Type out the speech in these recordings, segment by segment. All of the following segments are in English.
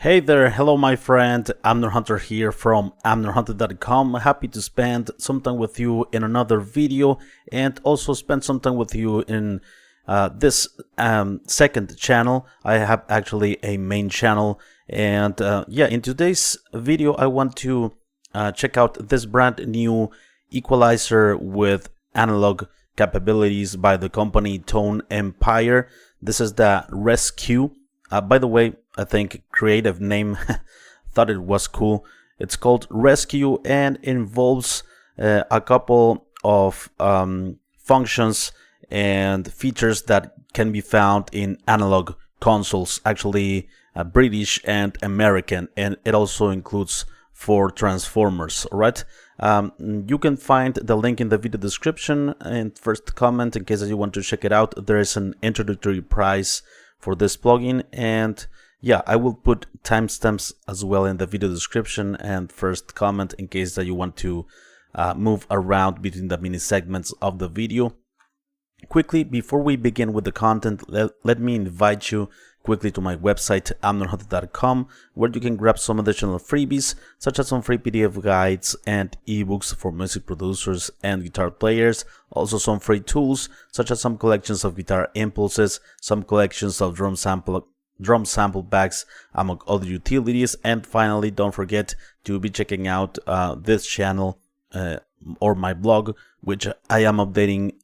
Hey there, hello my friend, Amner Hunter here from amnerhunter.com. Happy to spend some time with you in another video and also spend some time with you in this second channel. I have actually a main channel, and in today's video I want to check out this brand new equalizer with analog capabilities by the company Tone Empire. This is the Rescue. By the way, I think creative name, thought it was cool. It's called Rescue and involves a couple of functions and features that can be found in analog consoles, actually British and American, and it also includes 4 transformers. All right, you can find the link in the video description and first comment in case you want to check it out. There is an introductory price for this plugin, and yeah, I will put timestamps as well in the video description and first comment in case that you want to move around between the mini segments of the video. Quickly, before we begin with the content, let me invite you quickly to my website amnerhunter.com, where you can grab some additional freebies such as some free PDF guides and ebooks for music producers and guitar players, also some free tools such as some collections of guitar impulses, some collections of drum sample packs, among other utilities, and finally don't forget to be checking out this channel or my blog, which I am updating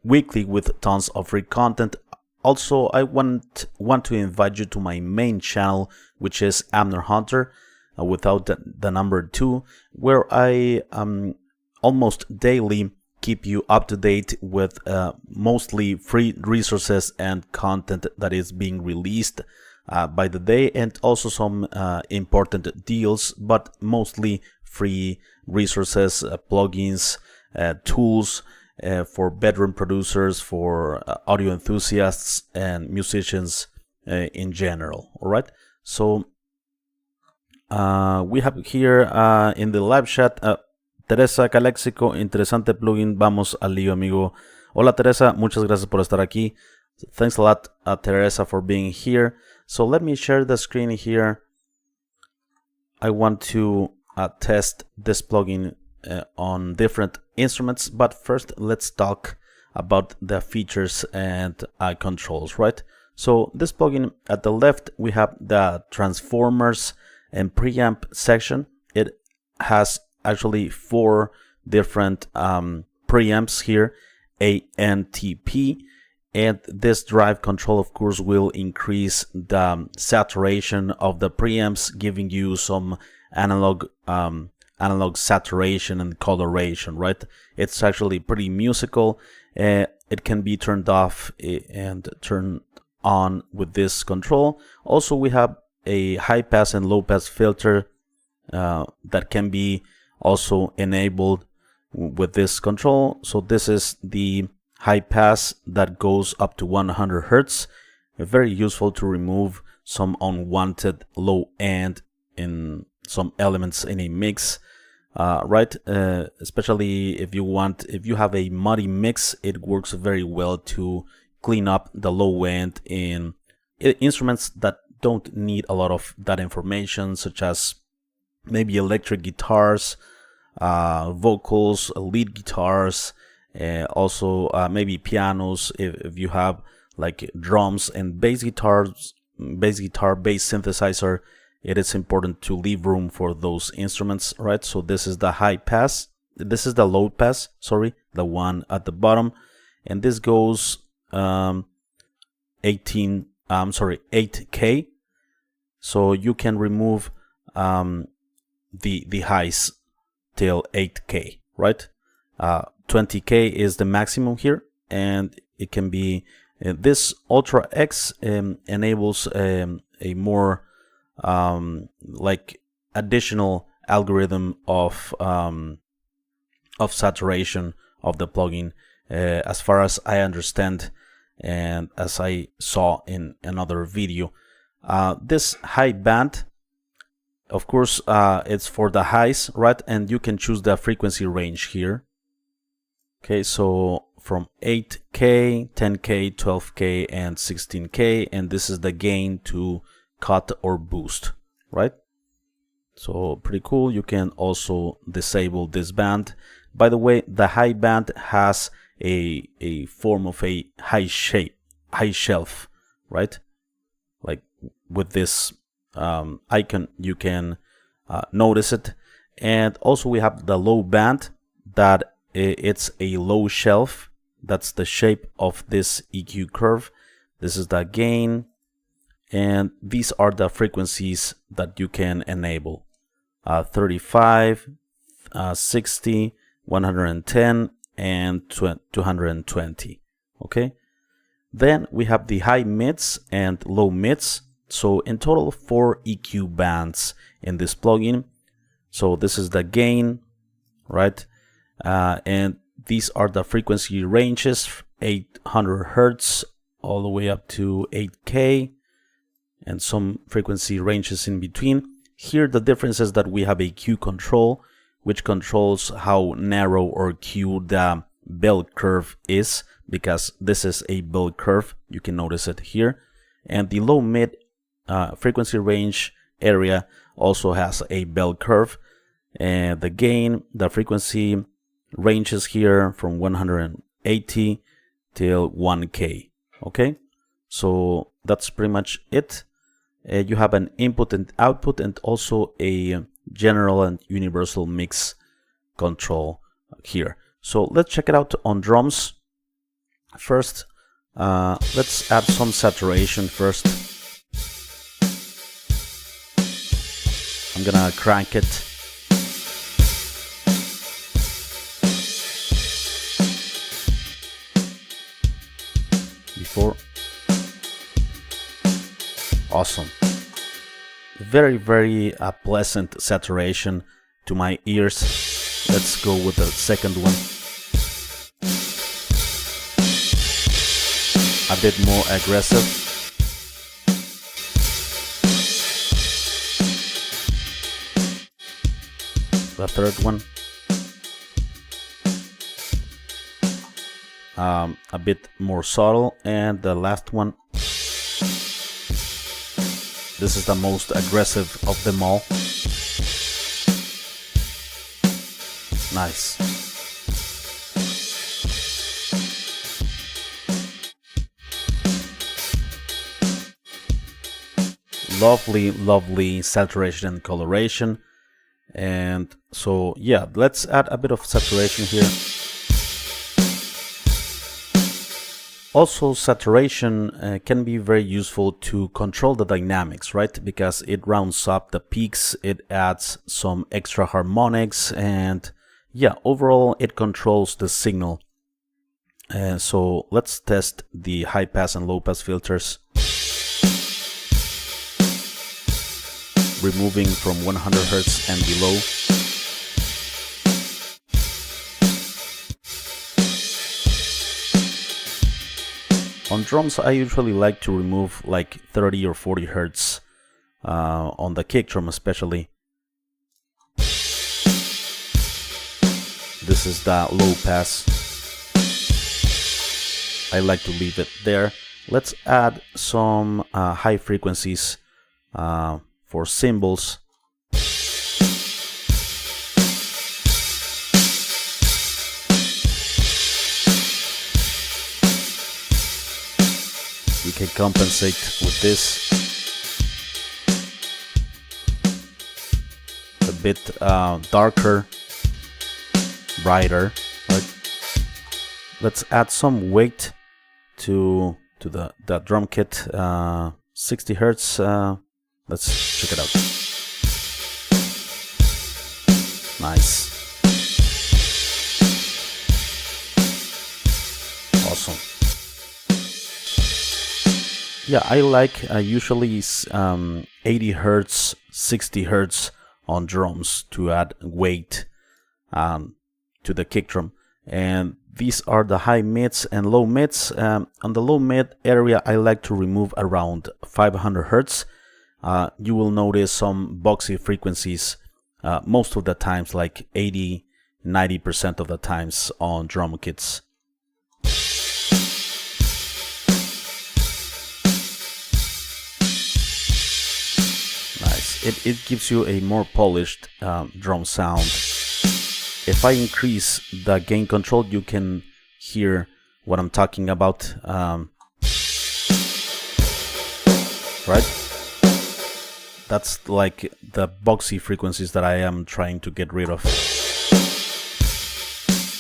weekly with tons of free content. Also, I want to invite you to my main channel, which is Amner Hunter, without the number 2, where I almost daily keep you up to date with mostly free resources and content that is being released by the day, and also some important deals, but mostly free resources, plugins, tools for bedroom producers, for audio enthusiasts and musicians in general. All right, so we have here in the live chat Teresa Calexico, interesante plugin, vamos al lío, amigo. Hola Teresa, muchas gracias por estar aquí. Thanks a lot, Teresa, for being here. So let me share the screen here. I want to test this plugin on different instruments, but first let's talk about the features and controls, right? So this plugin, at the left we have the transformers and preamp section. It has actually 4 different preamps here, ANTP, and this drive control of course will increase the saturation of the preamps, giving you some analog saturation and coloration, right? It's actually pretty musical. It can be turned off and turned on with this control. Also, we have a high pass and low pass filter that can be also enabled with this control. So this is the high pass that goes up to 100 Hertz. Very useful to remove some unwanted low end in some elements in a mix, right? Especially if you have a muddy mix, it works very well to clean up the low end in instruments that don't need a lot of that information, such as maybe electric guitars, vocals, lead guitars, also maybe pianos. If you have like drums and bass guitar, bass synthesizer, it is important to leave room for those instruments, right? So this is the high pass. This is the low pass, sorry, the one at the bottom, and this goes 8K. So you can remove the highs till 8K, right? 20K is the maximum here, and it can be this Ultra X enables a more like additional algorithm of saturation of the plugin, as far as I understand and as I saw in another video. This high band, of course, it's for the highs, right? And you can choose the frequency range here. Okay, so from 8K, 10K, 12K, and 16K, and this is the gain to cut or boost, right? So pretty cool. You can also disable this band. By the way, the high band has a form of a high shelf, right? Like with this icon, you can notice it. And also we have the low band, that it's a low shelf. That's the shape of this EQ curve. This is the gain, and these are the frequencies that you can enable: 35, 60, 110, and 220. Okay. Then we have the high mids and low mids. So in total, 4 EQ bands in this plugin. So this is the gain, right? And these are the frequency ranges: 800 Hertz all the way up to 8K, and some frequency ranges in between. Here the difference is that we have a Q control, which controls how narrow or Q the bell curve is, because this is a bell curve. You can notice it here. And the low mid frequency range area also has a bell curve. And the gain, the frequency ranges here from 180 till 1K. Okay, so that's pretty much it. You have an input and output, and also a general and universal mix control here. So let's check it out on drums. First, let's add some saturation first. I'm gonna crank it. Before. Awesome. Very pleasant saturation to my ears. Let's go with the second one. A bit more aggressive. The third one. A bit more subtle. And the last one. This is the most aggressive of them all. Nice. Lovely saturation and coloration. And so yeah, let's add a bit of saturation here. Also, saturation can be very useful to control the dynamics, right? Because it rounds up the peaks, it adds some extra harmonics, and yeah, overall it controls the signal. So let's test the high pass and low pass filters. Removing from 100 Hertz and below. On drums, I usually like to remove like 30 or 40 Hertz on the kick drum especially. This is the low pass. I like to leave it there. Let's add some high frequencies for cymbals. We can compensate with this. A bit darker, brighter. Right? Let's add some weight to the drum kit. 60 Hertz. Let's check it out. Nice. Awesome. Yeah, I like usually 80 Hertz, 60 Hertz on drums to add weight to the kick drum. And these are the high mids and low mids. On the low mid area, I like to remove around 500 Hertz. You will notice some boxy frequencies most of the times, like 80-90% of the times on drum kits. it gives you a more polished drum sound. If I increase the gain control, you can hear what I'm talking about, right? That's like the boxy frequencies that I am trying to get rid of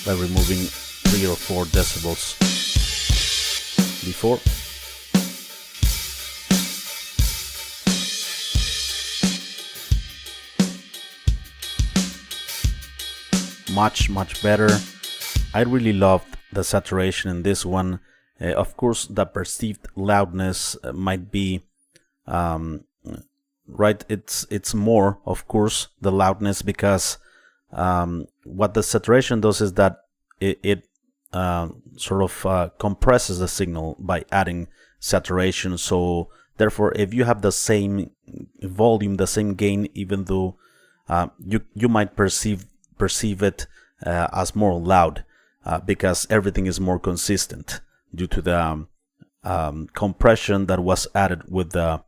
by removing 3 or 4 decibels before. Much better. I really loved the saturation in this one. Of course, the perceived loudness might be right. It's more, of course, the loudness, because what the saturation does is that it sort of compresses the signal by adding saturation. So therefore, if you have the same volume, the same gain, even though you might perceive it as more loud, because everything is more consistent due to the compression that was added with the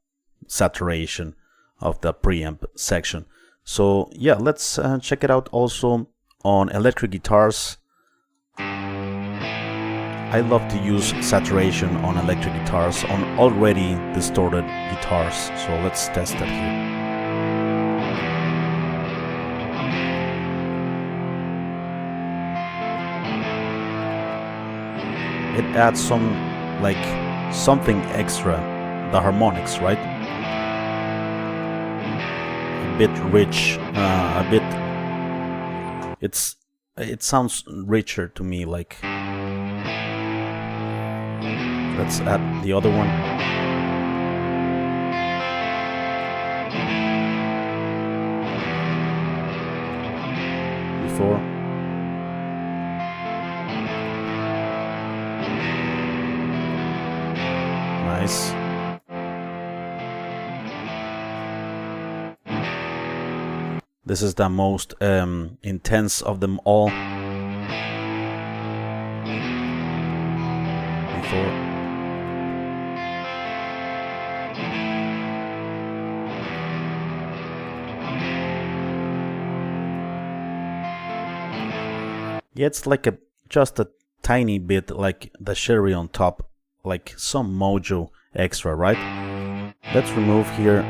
saturation of the preamp section. So yeah, let's check it out also on electric guitars. I love to use saturation on electric guitars on already distorted guitars. So let's test that here. It adds some, like, something extra, the harmonics, right? A bit rich, a bit, it sounds richer to me, like. Let's add the other one. Before. Nice. This is the most intense of them all. Before. Yeah, it's like just a tiny bit like the cherry on top. Like some mojo extra, right? Let's remove here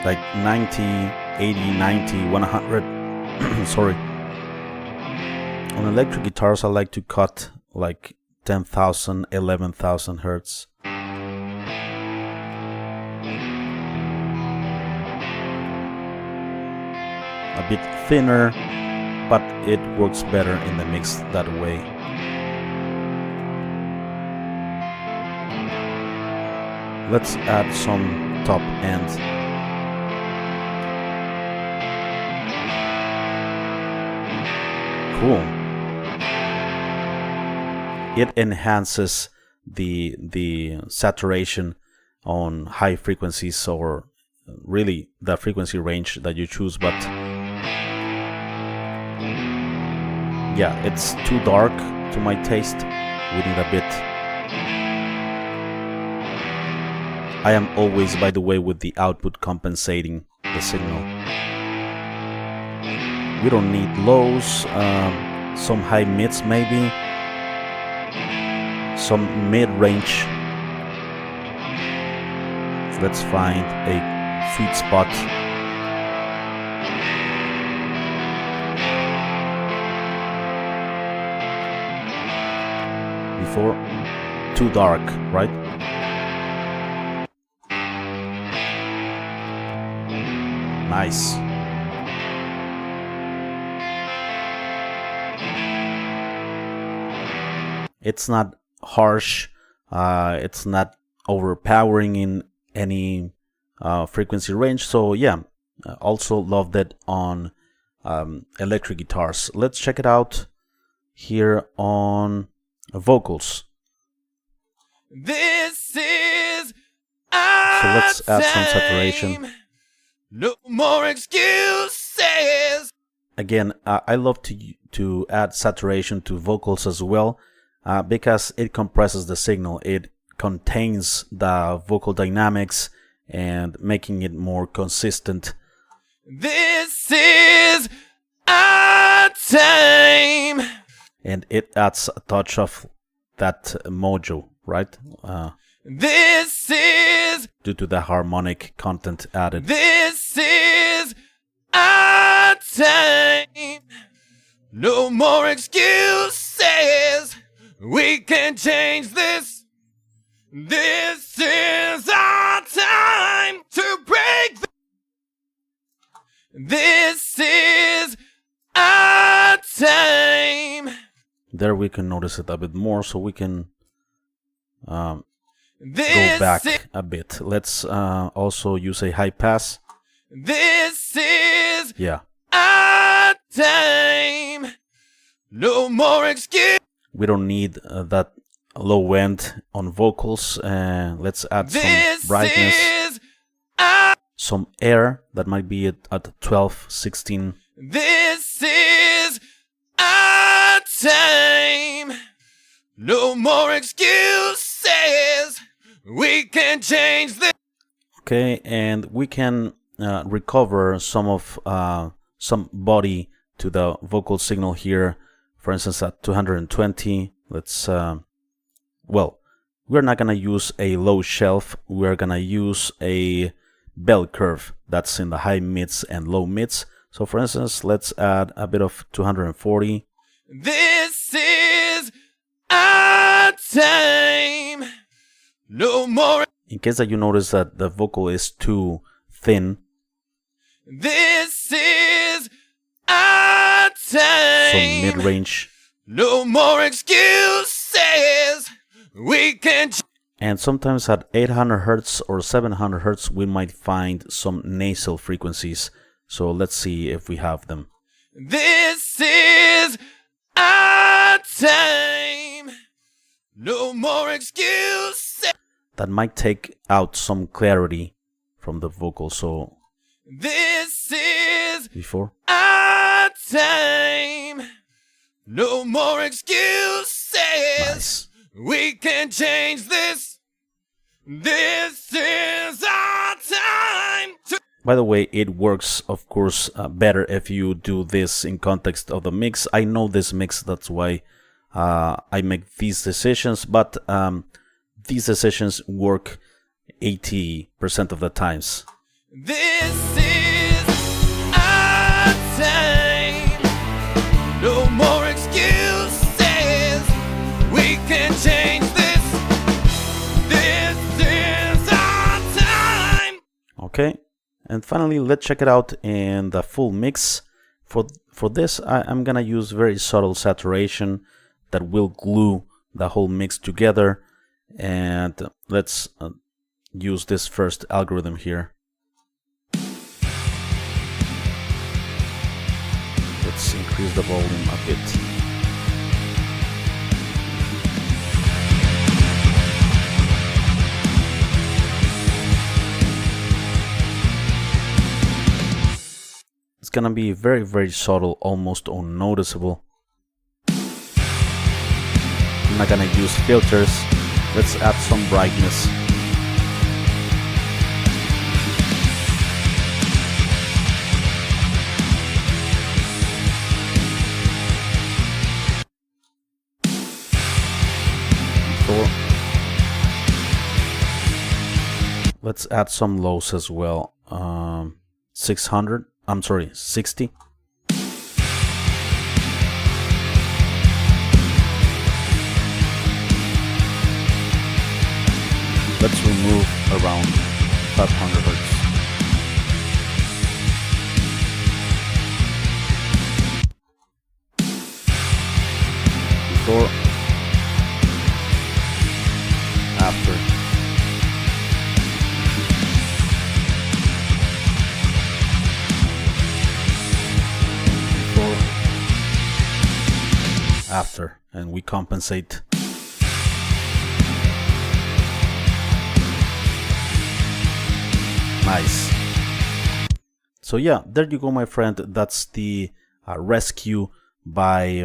like 90, 80, 90, 100. Sorry. On electric guitars, I like to cut like 10,000, 11,000 hertz. A bit thinner, but it works better in the mix that way. Let's add some top end. Cool. It enhances the saturation on high frequencies, or really the frequency range that you choose, but yeah, it's too dark to my taste. We need a bit. I am always, by the way, with the output compensating the signal. We don't need lows, some high mids maybe, some mid-range. Let's find a sweet spot. Before, too dark, right? Nice. It's not harsh, it's not overpowering in any frequency range, so yeah, also loved it on electric guitars. Let's check it out here on vocals. This is so let's add some saturation. No more excuses. Again, I love to add saturation to vocals as well, because it compresses the signal. It contains the vocal dynamics and making it more consistent. This is our time. And it adds a touch of that mojo, right? This is Due to the harmonic content added. This is our time. No more excuses. We can change this. This is our time to break. This is our time. There we can notice it a bit more, so we can go This back is, a bit. Let's also use a high pass. this is Yeah, our time. No more excuse. we don't need that low end on vocals. Let's add some This brightness, is our, some air that might be at 12, 16. this is our time. No more excuses. We can change this. Okay, and we can recover some of some body to the vocal signal here. For instance, at 220, let's well, we're not gonna use a low shelf. We're gonna use a bell curve that's in the high mids and low mids. So for instance, let's add a bit of 240. This is our time. No more. In case that you notice that the vocal is too thin, This is our time. some mid-range, No more excuses. We can. and sometimes at 800 hertz or 700 hertz we might find some nasal frequencies. So let's see if we have them. This is our time. No more excuses. That might take out some clarity from the vocal. So This is before, our time. No more excuses. nice. We can change this. This is our time to. By the way, it works, of course, better if you do this in context of the mix. I know this mix, that's why I make these decisions, but these decisions work 80% of the times. This is our time. No more excuses. We can change this. This is our time. Okay, and finally, let's check it out in the full mix. For this, I'm gonna use very subtle saturation that will glue the whole mix together. And let's use this first algorithm here. Let's increase the volume a bit. It's gonna be very, very subtle, almost unnoticeable. I'm not gonna use filters. Let's add some brightness. Let's add some lows as well. 600. I'm sorry, 60. Let's remove around 500 hertz. Before, after. Before, after, and we compensate. Nice. So yeah, there you go, my friend. That's the rescue by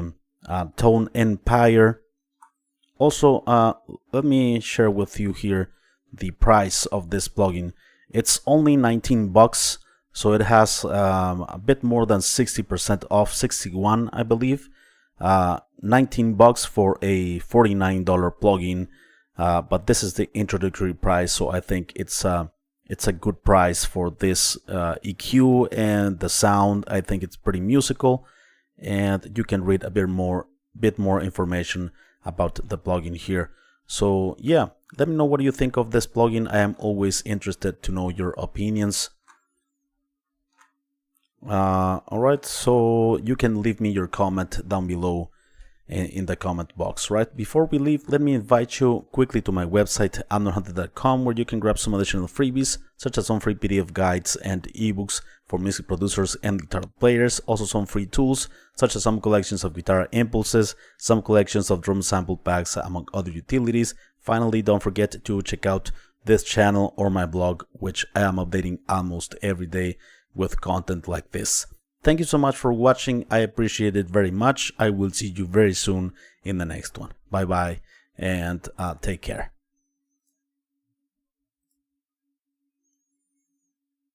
Tone Empire. Also, let me share with you here the price of this plugin. It's only 19 bucks, so it has a bit more than 60% off, 61 I believe. 19 bucks for a $49 plugin, but this is the introductory price, so I think it's a good price for this EQ and the sound. I think it's pretty musical, and you can read a bit more information about the plugin here. So yeah, let me know what you think of this plugin. I am always interested to know your opinions. Alright, so you can leave me your comment down below in the comment box. Right before we leave, let me invite you quickly to my website amnorhunter.com, where you can grab some additional freebies, such as some free PDF guides and ebooks for music producers and guitar players. Also some free tools, such as some collections of guitar impulses, some collections of drum sample packs, among other utilities. Finally, don't forget to check out this channel or my blog, which I am updating almost every day with content like this. Thank you so much for watching. I appreciate it very much. I will see you very soon in the next one. Bye bye, and take care.